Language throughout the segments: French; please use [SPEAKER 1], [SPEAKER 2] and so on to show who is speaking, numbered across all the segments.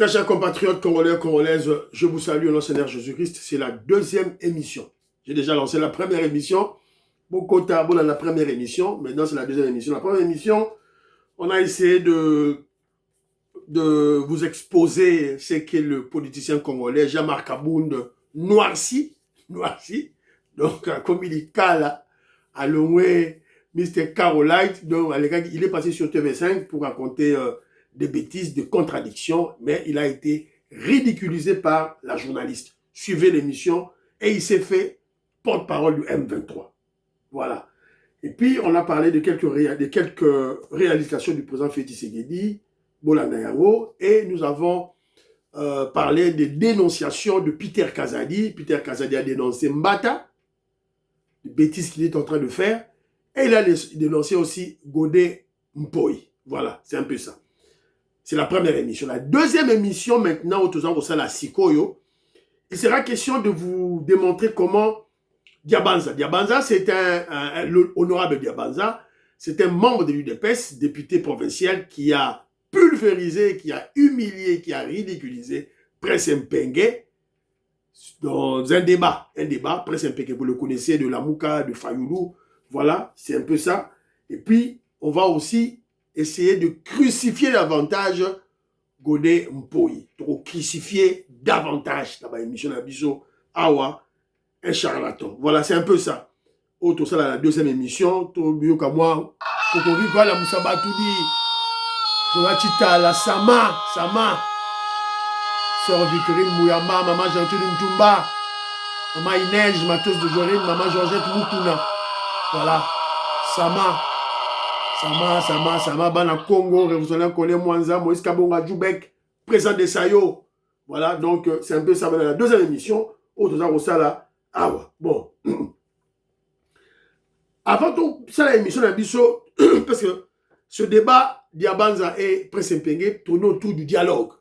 [SPEAKER 1] Très chers compatriotes congolais, congolaises, je vous salue au nom du Seigneur Jésus-Christ. C'est la deuxième émission. J'ai déjà lancé la première émission. Beaucoup tard, dans la première émission. Maintenant, c'est la deuxième émission. La première émission, on a essayé de vous exposer ce qu'est le politicien congolais Jean-Marc Abound noirci. Donc, comme il dit, Kala, à Longwe, Mr. Carolite. Donc, il est passé sur TV5 pour raconter des bêtises, des contradictions, mais il a été ridiculisé par la journaliste. Suivez l'émission et il s'est fait porte-parole du M23. Voilà. Et puis, on a parlé de quelques réalisations du président Félix Tshisekedi, Bolanda Yango, et nous avons parlé des dénonciations de Peter Kazadi. Peter Kazadi a dénoncé Mbata, les bêtises qu'il est en train de faire, et il a dénoncé aussi Godé Mpoyi. Voilà, c'est un peu ça. C'est la première émission. La deuxième émission, maintenant, au sein de la Sikoyo, il sera question de vous démontrer comment Diabanza. Diabanza, c'est l'honorable Diabanza, c'est un membre de l'UDPS, député provincial, qui a pulvérisé, qui a humilié, qui a ridiculisé Prince Mpenge dans un débat. Prince Mpenge, vous le connaissez, de Lamouka, de Fayoulou. Voilà, c'est un peu ça. Et puis, on va aussi essayer de crucifier davantage Godé Mpoyi. Trop crucifier davantage. Là-bas, émission d'Abiso, Awa, un charlatan. Voilà, c'est un peu ça. Autre ça, la deuxième émission. Tout mieux qu'à moi. Kokori, quoi, la Moussaba, tout dit. Zonachita, la Sama. Sœur Victorine Mouyama, maman Gentile Ntumba. Maman Inège, Matos de Jorine, maman Georgette Moukouna. Voilà. Sama, Bana Congo, révolutionnaire Kone Mwanza, Moïse Kabonga Djoubek, président de Sayo. Voilà, donc c'est un peu ça. La deuxième émission, autre ça, là. Ah ouais, bon. Avant tout, ça, l'émission d'Abisso, parce que ce débat, Diabanza et Prince Mpenge, tourne autour du dialogue.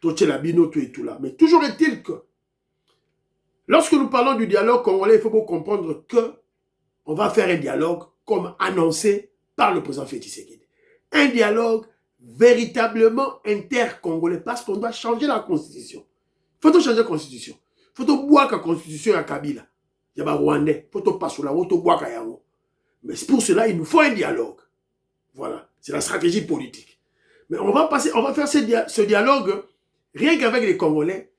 [SPEAKER 1] Tout et tout là. Mais toujours est-il que, lorsque nous parlons du dialogue congolais, il faut comprendre que on va faire un dialogue comme annoncé par le président Félix Tshisekedi. Un dialogue véritablement intercongolais parce qu'on doit changer la constitution. Il faut changer la constitution. Il faut boire la constitution à Kabila. Il y a des Rwandais. Il faut passer là, il faut boire la Yango. Mais pour cela, il nous faut un dialogue. Voilà. C'est la stratégie politique. Mais on va faire ce dialogue rien qu'avec les Congolais,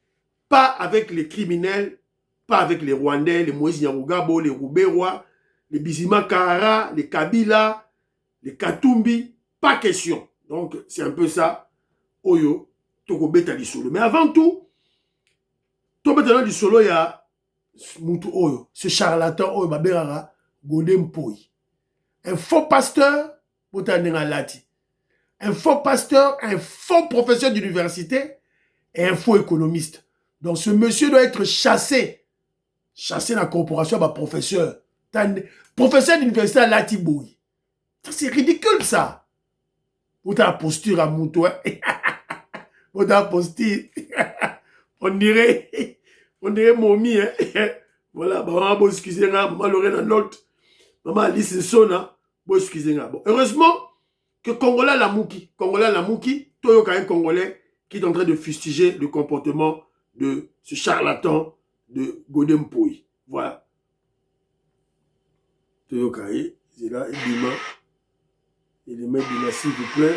[SPEAKER 1] pas avec les criminels, pas avec les Rwandais, les Moïse Nyarugabo, les Rouberois, les Bizima Kahara, les Kabila, les Katumbi, pas question. Donc, c'est un peu ça. Oyo, toko beta di solo. Mais avant tout, to beta di solo, il y a Moutou Oyo, ce charlatan Oyo Baberara, Godé Mpoyi. Un faux pasteur, un faux pasteur, un faux professeur d'université et un faux économiste. Donc, ce monsieur doit être chassé. Chassé dans la corporation par professeur. Professeur d'université à Latiboui. C'est ridicule, ça. Vous avez la posture à Moutou. Vous avez la posture. On dirait momie. Voilà. Maman, excusez-moi. Maman, Lorena Lot. Maman, Alice Sona. Excusez-moi. Bon, heureusement que Congolais Lamouki, Toyoka un Congolais qui est en train de fustiger le comportement de ce charlatan de Godé Mpoyi. Voilà. Toyoka, c'est là, il met Bima, s'il vous plaît.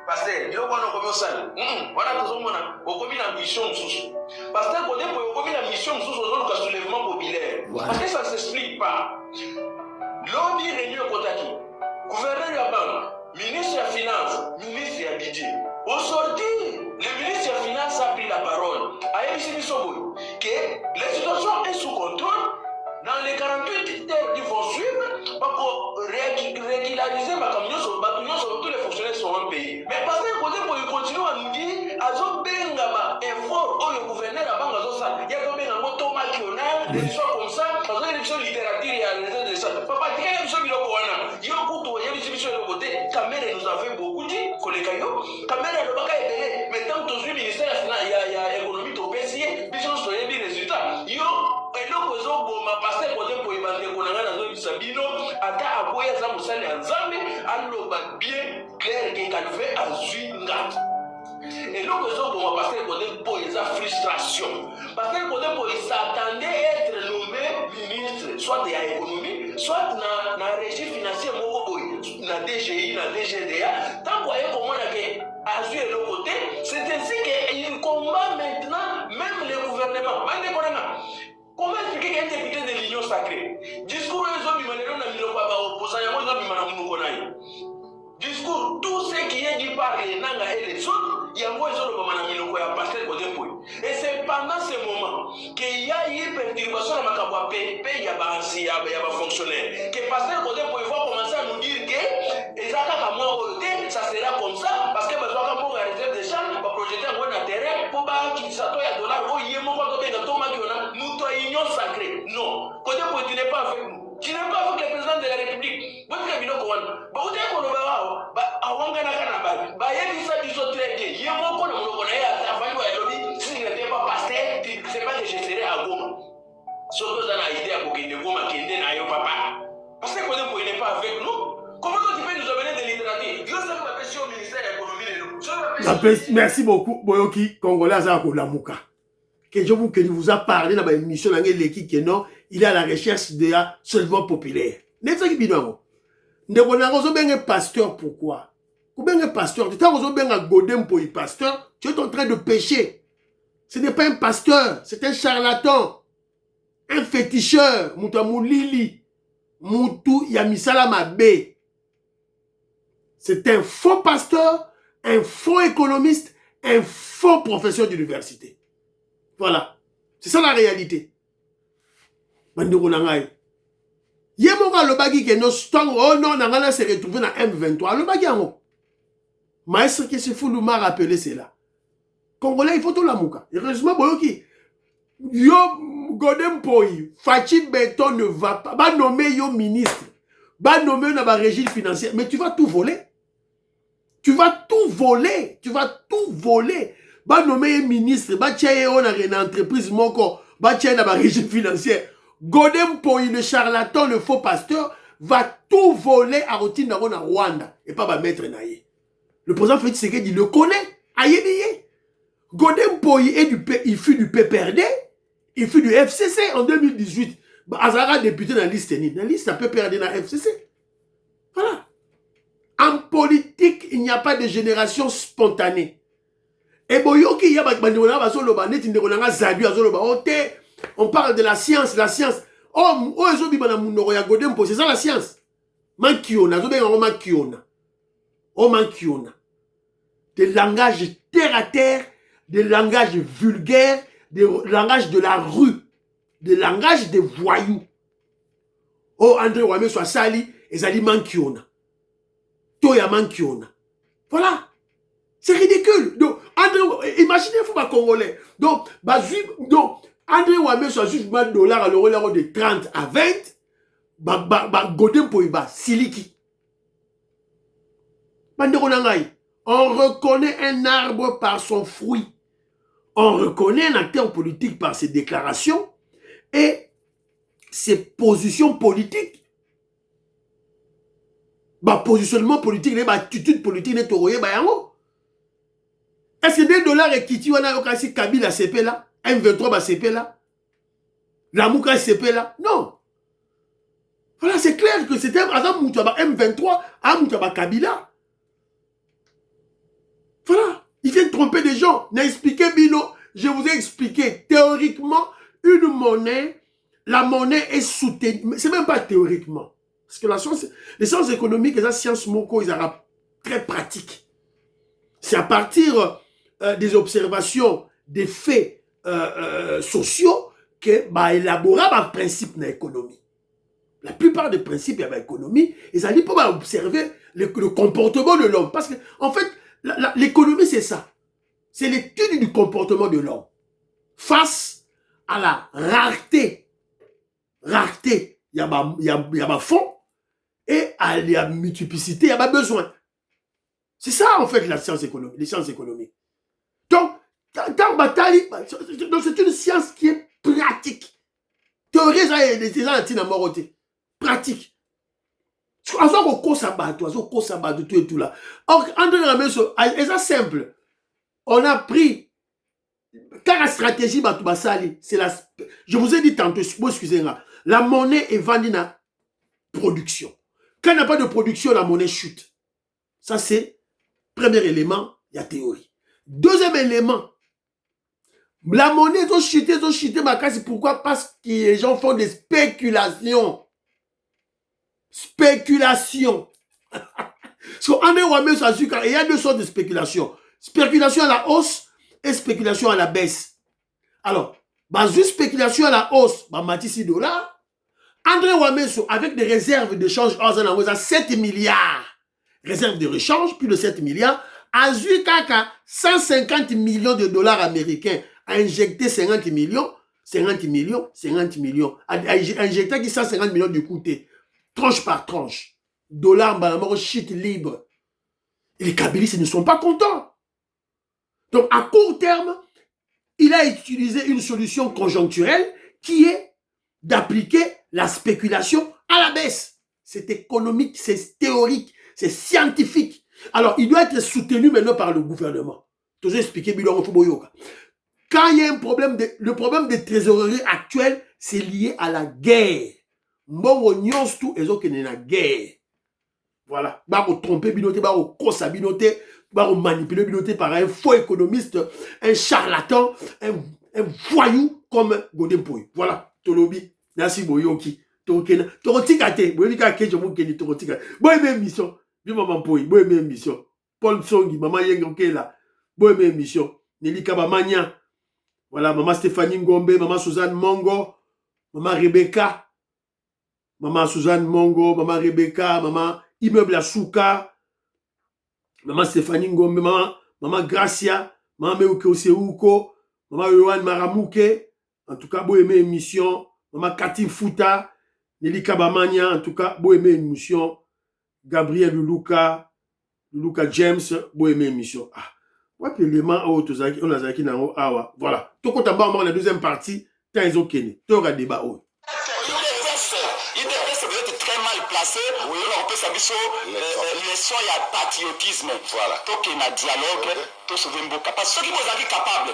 [SPEAKER 2] Pasteur, il y a un salle. Voilà, on mission. Pasteur, on a mission sur le soulèvement populaire. Parce que ça ne s'explique pas. Lobby réunion Kotaki, gouverneur Yabang, ministre des Finances, ministre du budget. Au sortir, le ministre des Finances a pris la parole. A émis Soboy que la situation est sous contrôle. Dans les 48 heures qui vont suivre, pour régulariser ma camion sur tous les fonctionnaires seront payés. Mais parce que il continue à nous dire, Azo Bengaba, effort, oh le gouverneur a Bangazo ça, il y a comme un Thomas Kiona, des histoires comme ça, dans une émission littérature et à l'état de ça. Papa, il y a une émission Bilokoana, il y a un coup, il y a une émission de côté, Kamere nous avait beaucoup dit, Kolekayo, Kamere le Baka est belé, mais tant que tu es ministère, il y a économie au PCA, puis on se fait des résultats. Yo, et donc, ma pasteur, pour y bander, qu'on a dans une sabino, ata aboye oya za musali anzambe aloba bien clair ke kalfe azuinga et donc ils ont comme pasteur Godin pour les frustration pasteur Godin pour il s'attendait être nommé ministre soit de l'économie soit na régie financière moko boy na DGI na DGDA tant qu'on est comment là que azui le côté c'est ainsi qu'il combat maintenant même le gouvernement comment expliquer qu'un député de l'Union sacrée discours ils ont demandé na miloko ba opposant yango ils ont demandé munoko naï discours tout ce qui est dit par les nanga et les autres yango ezolo bama na miloko ya pasteur Godin Poy et c'est pendant ce moment qu'il y a eu perturbation na makambo ya pepe ya bansi ya ba fonctionnaire que pasteur Godin Poy va commencer à nous dire que ezaka ka moi oyote ça sera comme ça parce que bazwaka moko ya réserve de change ba projeter yango na terrain po ba kisato ya dollar o yemo ko benga to maki ona muto union sacrée non Godin Poy tu n'es pas avec nous. Tu n'es pas avec le président de la République. Votre cabinet, bah, vous avez qu'on va à Wangana Kanaba. Bah, il y a ça du saut très bien. Il y a mon qu'on a travaillé à l'objet. Si je n'étais pas pasteur, c'est pas que je serais à Goma. Sauf que dans l'idée à Bokine Goma, qui est dans papa. Parce que Godin n'est pas avec nous. Comment tu peux nous amener de littérature? Dieu sait ma question au ministère de l'économie.
[SPEAKER 1] Merci beaucoup, Boyoki, Congolais Azako Lamuka. Que je vous a parlé dans l'émission de l'équipe qui non, il est à la recherche de la solvant populaire. N'est-ce pas qui bidon? Ne connaissons pas un pasteur, pourquoi? Ou bien un pasteur, tu as bien un Godin pour un pasteur, tu es en train de pécher. Ce n'est pas un pasteur, c'est un charlatan, un féticheur, Moutamou Lili, Moutou Yamisala Mabé. C'est un faux pasteur, un faux économiste, un faux professeur d'université. Voilà. C'est ça la réalité. Bandeko nangai. Yemoka le bagi ke no stong oh non nangana se retrouver dans M23 le bagi ango. Maître qui se fout nous m'a rappelé c'est là. Congolais il faut tout la mouka. Heureusement boyoki. Yo Godin Poy, Fachi Beton ne va pas ba nommer yo ministre. Ba nommer na ba régie financière mais tu vas tout voler. Tu vas tout voler, tu vas tout voler. Ba nommer ministre, ba tchaye on a une entreprise moko, ba tchaye na ba régime financière. Godin Poy, le charlatan, le faux pasteur, va tout voler à routine dans Rwanda et pas va mettre naïe. Le président Félix Tshisekedi le connaît, aïe. Godin Poy il fut du PPRD, il fut du FCC en 2018. Azara député dans la liste ni, dans la liste PPRD dans la FCC. Voilà. En politique, il n'y a pas de génération spontanée. Et boyoki ya bandona bazoloba neti ndekolanga zabi azoloba ote on parle de la science oh ezobi bana munoko ya Godin Poy c'est ça la science mankiona zobe ngo mankiona oh mankiona des langages terre à terre des langages vulgaires des langages de la rue des langages des voyous oh André Wame soit sali ezali mankiona toya mankiona voilà c'est ridicule donc imaginez vous ma Congolais. Donc, André Wame soit juste $1 à l'euro de 30 à 20. Godin Poy siliki. On reconnaît un arbre par son fruit. On reconnaît un acteur politique par ses déclarations et ses positions politiques. Positionnement politique, attitude politique, est-ce que $2 et Kiti wana yokasi Kabila CP là, M23 ba CP là, Lamuka CP là, non. Voilà, c'est clair que c'était Azam Moutaba M23 à Moutaba Kabila. Voilà, il vient de tromper des gens. N'a expliqué Bino, je vous ai expliqué théoriquement une monnaie, la monnaie est soutenue, c'est même pas théoriquement. Parce que les sciences économiques et la science moko, ils sont très pratiques. C'est à partir des observations, des faits sociaux que élaborer un principe dans l'économie. La plupart des principes de l'économie, ils allaient pour observer le comportement de l'homme. Parce que, en fait, l'économie, c'est ça. C'est l'étude du comportement de l'homme. Face à la rareté. Rareté, il y a fond. Et à la multiplicité, il y a besoin. C'est ça, en fait, la science économique, les sciences économiques. Donc, c'est une science qui est pratique. Théorie, pratique. Azo ko sabato, tout et tout là. Or, André Rameso, c'est simple. On a pris quand la stratégie Batubasali, c'est la. Je vous ai dit tantôt, excusez-moi, la monnaie est vendue dans la production. Quand il n'y a pas de production, la monnaie chute. Ça, c'est premier élément, il y a théorie. Deuxième élément, la monnaie, ils ont chuté, ma casse, pourquoi? Parce que les gens font des spéculations. Spéculation. Parce qu'en il y a deux sortes de spéculation. Spéculation à la hausse et spéculation à la baisse. Alors, juste spéculation à la hausse, $6 dollars. André Wameso, avec des réserves de change, à 7 milliards. Réserves de rechange, plus de 7 milliards. A eu 150 millions de dollars américains. A injecté 50 millions. A injecté 150 millions de coûté. Tranche par tranche. Dollars, chute libre. Et les Kabylistes ne sont pas contents. Donc, à court terme, il a utilisé une solution conjoncturelle qui est d'appliquer la spéculation à la baisse. C'est économique, c'est théorique, c'est scientifique. Alors, il doit être soutenu maintenant par le gouvernement. Je vais expliquer. Quand il y a un problème, le problème de trésorerie actuelle, c'est lié à la guerre. Mbongo nyons tout et autres qui n'est la guerre. Voilà. Baro tromper binoté, baro kosa binoté, baro manipuler binoté par un faux économiste, un charlatan, un voyou comme Godin Poy. Voilà. Tolobi. Merci Boyoki. Tokena. Torotikate. Boyoka kejo mukeni torotikate. Boy même mission. Bi maman Poy. Boy même mission. Paul Songi, maman Yengokela. Boy même mission. Nelly Kabamania. Voilà, maman Stéphanie Ngombe, maman Suzanne Mongo, maman Rebecca. Maman Suzanne Mongo, maman Rebecca, maman Immeuble à Souka, maman Stéphanie Ngombe, maman Gracia, maman Meuke Oseuko, maman Yohan Maramouke, en tout cas, beau aimer émission, maman Cathy Fouta, Nelly Kabamania, en tout cas, beau aimer émission, Gabriel Luluka James, beau aimer émission. Ah, ouais, puis les mains on a zaki na awa, voilà. Tout compte en bas, on a la deuxième partie, tant ils ont kenné, tout aura débat.
[SPEAKER 3] Oui, on peut savoir leçon il y a patriotisme. Voilà. Tant qu'il y a dialogue, tout se veut beaucoup. Parce que ceux qui vous avez capables,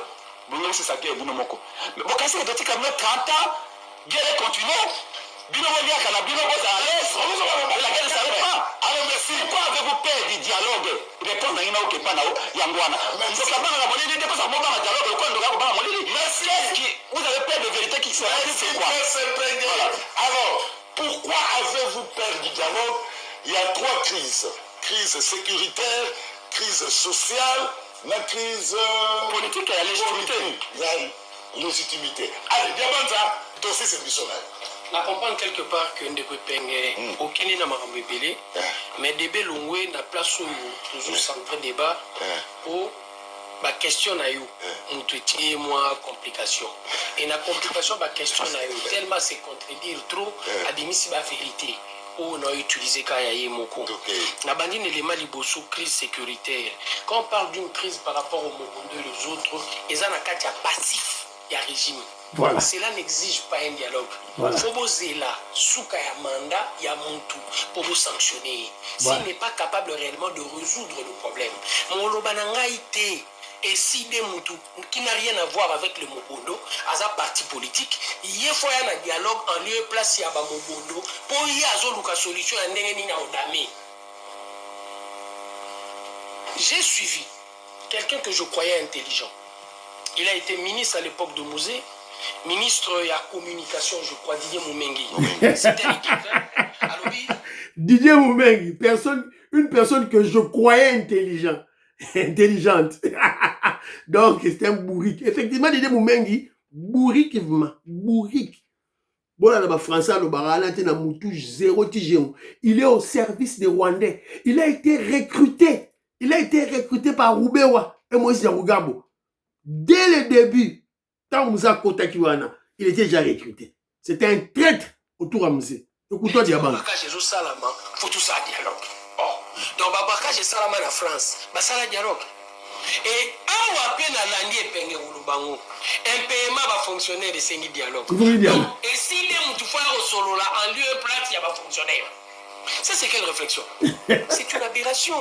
[SPEAKER 3] vous n'avez pas ça qui est bon moko. Mais bon, quand c'est de comme 30 ans, guerre continue. Bino Molia kana bino boza à l'aise. La guerre ne s'arrête pas. Alors merci. Pourquoi avez-vous peur du dialogue? Répondre à une autre pas na yangwana. C'est la bande la monnaie de pas ça mon dans dialogue le coin de la monnaie. Merci. Vous avez peur de vérité qui se c'est quoi? Alors pourquoi avez-vous peur du dialogue? Il y a 3 crises. Crise sécuritaire, crise sociale, la crise politique et la légitimité. Il y a légitimité. Allez, diamant ça, dossier c'est missionnaire.
[SPEAKER 4] Je comprends quelque part que Ndeko Penge, aucun n'a pas rebellé, mais Débé Longwe n'a place où toujours centré débat pour la question à you. On te dit moi complication. Et la complication, la question à you, tellement c'est contredire trop à des mises la vérité. Où on a utilisé Kayaye Moko. La bandine élément liboso crise sécuritaire. Quand on parle d'une crise par rapport au Mokondo et les autres, ils ont un cas passif, il y a régime. Voilà. Cela n'exige pas un dialogue. Voilà. Faut poser là, souka ya mandat, il y a Montou pour vous sanctionner. Voilà. S'il n'est pas capable réellement de résoudre le problème. Mon lobananga été et si des Montou qui n'a rien à voir avec le Mobondo, à sa parti politique, il y a un dialogue en lieu et place à Mobondo pour y avoir une solution à Nengenina Odame. J'ai suivi quelqu'un que je croyais intelligent. Il a été ministre à l'époque de Mouzé. Ministre de la communication, je crois, Didier Moumengi. C'était l'équipe.
[SPEAKER 1] Didier Moumengi, une personne que je croyais intelligente. Donc, c'est un bourrique. Effectivement, Didier Moumengi, bourrique. Bon, là, français, le barala, na moutou, 0 tigéon. Il est au service des Rwandais. Il a été recruté. Par Roubewa et Moïse Yarugabo. Dès le début, il était déjà recruté. C'était un traître autour de Moussé. Écoute-toi, Diabang.
[SPEAKER 4] Faut tout ça dialogue. Donc, Babaka, j'ai Salama en France. Ça la dialogue. Et un appel à l'année Penge Ulubango. Un paiement va fonctionner de ce dialogue. Et si les moutoufa au solo là, en lieu et place, il va fonctionner. Ça, c'est quelle réflexion? C'est une aberration.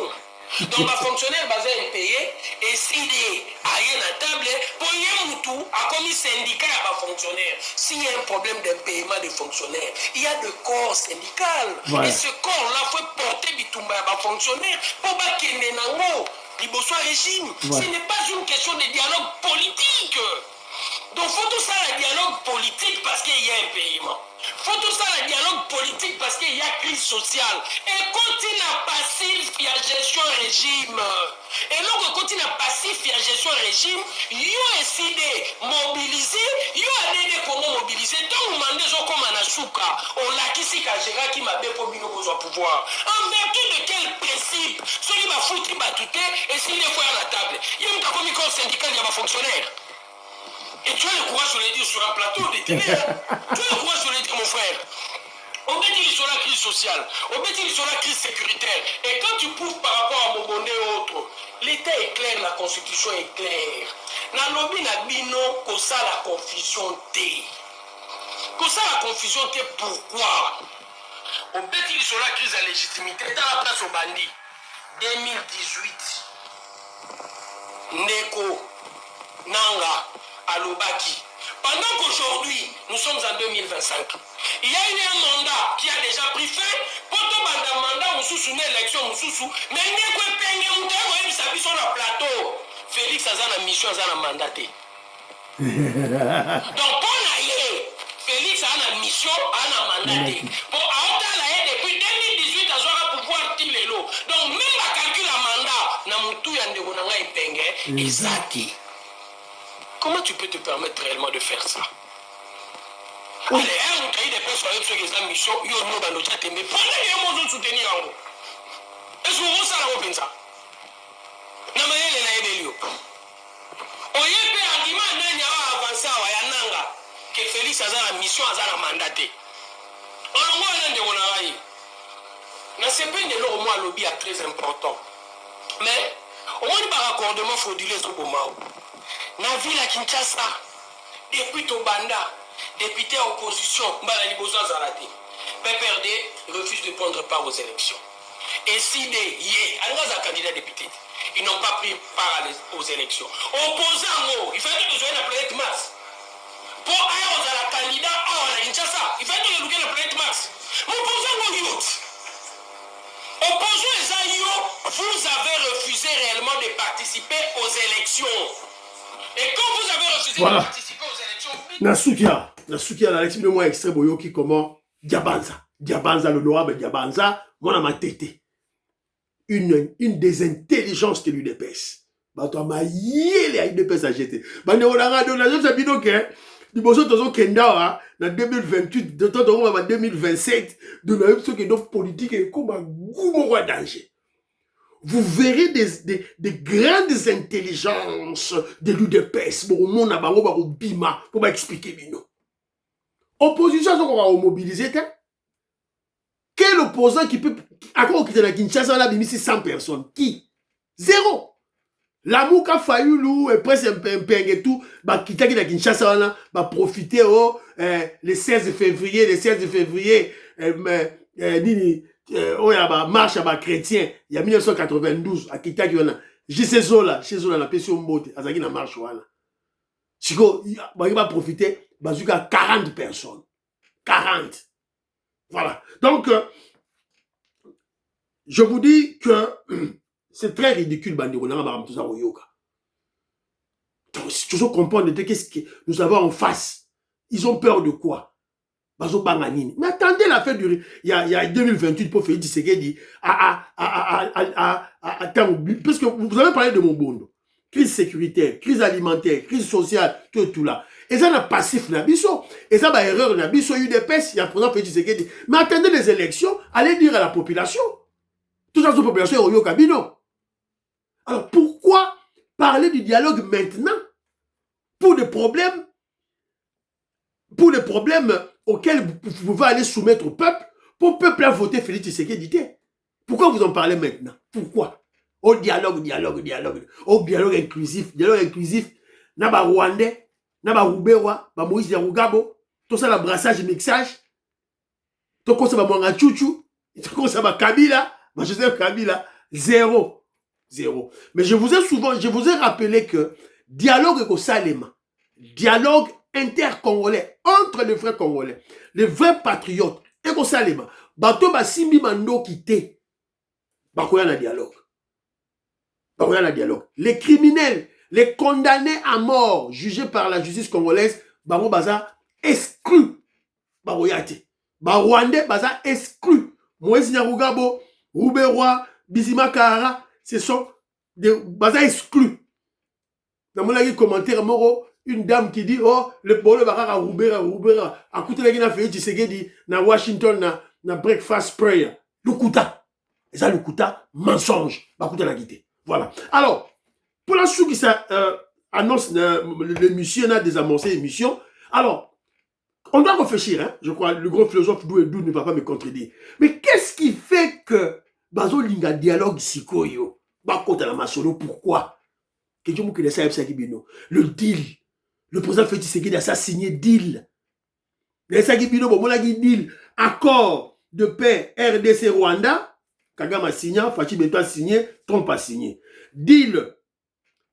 [SPEAKER 4] Donc, un fonctionnaire basé impayé et s'il est à une table, pour y tout, a commis syndicat à fonctionnaire. S'il y a un problème d'impayement des fonctionnaires, il y a le corps syndical. Ouais. Et ce corps-là faut porter bitumba à fonctionnaire pour qu'il n'ait pas de régime. Ouais. Ce n'est pas une question de dialogue politique. Donc, faut tout ça le dialogue politique parce qu'il y a un paiement. Faut tout ça le dialogue politique parce qu'il y a crise sociale. Et continue à passif et à gestion régime. Et donc, continue à passif et à gestion régime, il a décidé de mobiliser, il a décidé comment mobiliser. Tant que vous demandez comme Anasuka, on l'a qu'ici qu'à gérer qui m'a bien pour bino besoin pouvoir. En vertu de quel principe? Celui qui m'a foutu batouté et s'il est fouillé à la table. Il y a un comité syndical, il y a un fonctionnaire. Et tu as le courage de le dire sur un plateau de télé. Tu as le courage de le dire, mon frère. On peut dire sur la crise sociale, on peut dire sur la crise sécuritaire. Et quand tu prouves par rapport à Mobonde et autres, l'État est clair, la Constitution est claire. Dans le lobby, qu'on ça la confusion T. Qu'on ça la confusion T, pourquoi? On peut dire sur la crise de la légitimité, dans la place au bandit. 2018. Neko, Nanga, Alobaki. Pendant qu'aujourd'hui, nous sommes en 2025, il y a eu un mandat qui a déjà pris fin. Pour tout mandat, on sous une élection, on sous. Mais Neko Penge, on a sur le plateau. Félix a une mission, a un mandaté. Donc, pour l'aller, Félix a une mission, a un mandaté. Pour Aotala, depuis 2018, il a pouvoir tirer les lots. Donc, même la calcul à mandat, na mutu ya ndeko na ngai Penge, ezati. Comment tu peux te permettre réellement de faire ça? Allez, un cahier des personnes qui ont une mission, ils ont dans le chat, mais pendant qu'ils ont soutenir en haut. Est-ce que vous savez ça? Non, mais il est là, on y a un argument, il y a avancé à Yananga, que Félix a la mission, a la mandaté. On a moins de Ronaraï. Dans ce pays de l'eau, le lobby est très important. Mais, on a un raccordement frauduleux au Bomao. Dans la ville à Kinshasa, depuis Tobanda, député opposition, PPRD refuse de prendre part aux élections. Et si des candidats députés, ils n'ont pas pris part aux élections. Opposant, il fallait que je sois la planète Mars. Pour aller à la candidat à Kinshasa, il fallait que je sois la planète Mars. Opposant au youth. Opposant les aïeux, vous avez refusé réellement de participer aux élections. Et quand vous avez refusé de participer aux élections...
[SPEAKER 1] Nasukia, l'Alexis de moi extrait boyoki comment Diabanza, l'honorable Diabanza, mon ama tété. Une des intelligences de l'UDPS. Bato ma yele à l'UDPS a jeté. Bande on a radio, na je sais que du bosso tozo kenda na 2028, de temps on va 2027, de la ce qui est politique et comme un goût danger. Vous verrez des grandes intelligences de l'UDPS pour expliquer Bino. Opposition, on va mobiliser. Quel opposant qui peut... À quoi quitter la Kinshasa, on a mis 100 personnes. Qui? Zéro. L'amour qu'a failli, et presque un peu et tout, quitter la Kinshasa, va profiter le 16 février, marche à chrétien, il y a 1992, à Kitaki, chez Zola, la pension mbote, à Zaki na marche, voilà. Si il va profiter, bazooka 40 personnes. 40. Voilà. Donc, je vous dis que c'est très ridicule, Bandiro, donc, si tu veux comprendre qu'est-ce que nous avons en face, ils ont peur de quoi? Mais attendez la fin du... Il y a 2028 pour Félix Tshisekedi parce que vous avez parlé de mon bondo. Crise sécuritaire, crise alimentaire, crise sociale, tout là. Et ça n'a passif nabiso. Et ça va erreur nabiso, UDPS, il y a présent Félix Tshisekedi. Mais attendez les élections, allez dire à la population. Toute la population est au Yokabino. Alors pourquoi parler du dialogue maintenant pour des problèmes auxquels vous pouvez aller soumettre au peuple, pour le peuple à voter Félix Tshisekedi. Pourquoi vous en parlez maintenant? Pourquoi? Au dialogue. Au dialogue inclusif. Naba Rwandais, Naba Rubewa, Moïse Yarugabo, tout ça, le brassage et mixage. Tout ça, Mwanga Chouchou. Comment ça va, Kabila, Joseph Kabila, zéro. Mais je vous ai rappelé que dialogue au Salema, dialogue intercongolais, entre les vrais Congolais, les vrais patriotes, et au Salema, bato basimbi mando kité, bakoya na dialogue. Les criminels, les condamnés à mort, jugés par la justice congolaise, bango baza exclus. Baroyate. Rwandais baza exclus. Moïse Nyarugabo, Rouberoy, Bizima Kahara, ce sont des baza exclus. Dans mon commentaire, moro, une dame qui dit, oh, le bolo bakara Roubera, à côté de la Guinée, Tshisekedi, na Washington, na breakfast prayer. Lukuta. Et ça, Lukuta, mensonge. Bakuta la guité. Voilà. Alors, pour la suite qui annonce l'émission, on a désamorcé l'émission. Alors, on doit réfléchir, hein? Je crois, le grand philosophe Douedou ne va pas me contredire. Mais qu'est-ce qui fait que Bazo Linga dialogue Sikoyo, Bakota la Masolo, pourquoi? Le deal. Le président Félix Tshisekedi a signé deal. Deal. Accord de paix RDC Rwanda. Kagame a signé, Fachi Beto a signé, Trump a signé. Deal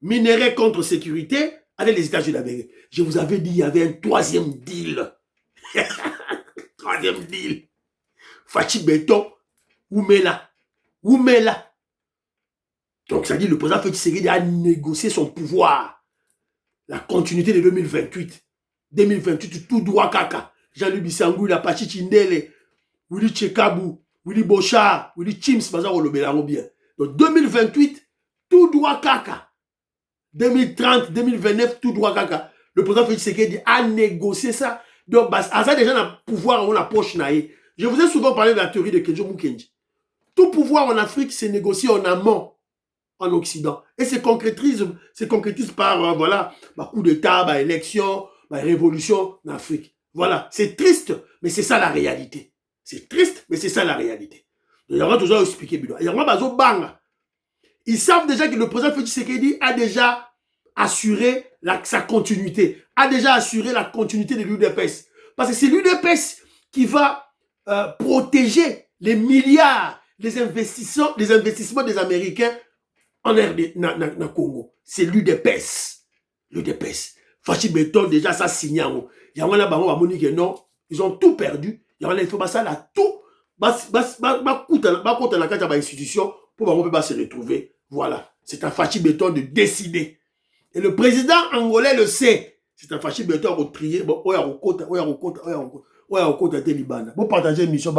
[SPEAKER 1] minerai contre sécurité avec les États-Unis d'Amérique. Je vous avais dit, il y avait un troisième deal. Troisième deal. Fachi Beto, Oumela. Donc ça dit, le président Félix Tshisekedi a négocié son pouvoir. La continuité de 2028. 2028, tout droit kaka. Jean-Luc Bissangou, la Pachi Chindele, Willy Tchekabou, Willy Bochard, Willy Chims, Baza Olobelaro bien. Donc 2028, tout droit kaka. 2030, 2029, tout droit kaka. Le président Félix Tshisekedi a négocié ça. Donc, à ça, déjà, on a pouvoir, on a poche naïe. Je vous ai souvent parlé de la théorie de Kenjo Mukenji. Tout pouvoir en Afrique se négocie en amont, en Occident. Et se concrétise par, voilà, coup d'État, élection, révolution en Afrique. Voilà. C'est triste, mais c'est ça la réalité. C'est triste, mais c'est ça la réalité. Il y aura toujours expliqué, il y aura bazo banga. Ils savent déjà que le président Félix Tshisekedi a déjà assuré sa continuité, a déjà assuré la continuité de l'UDPS. Parce que c'est l'UDPS qui va protéger les milliards, les investissements des Américains en RD, na Congo. C'est l'UDPS. L'UDPS. Fachi Beton, déjà, ça signe. Il y a un baron à Monique, non, ils ont tout perdu. Il y a un faut ça là, tout. Coûte la carte à l'institution pour se retrouver. Voilà. C'est un Fachi Beton de décider. Et le président angolais le sait. C'est un Fachi Beton au trier. Bon, on a partager une mission.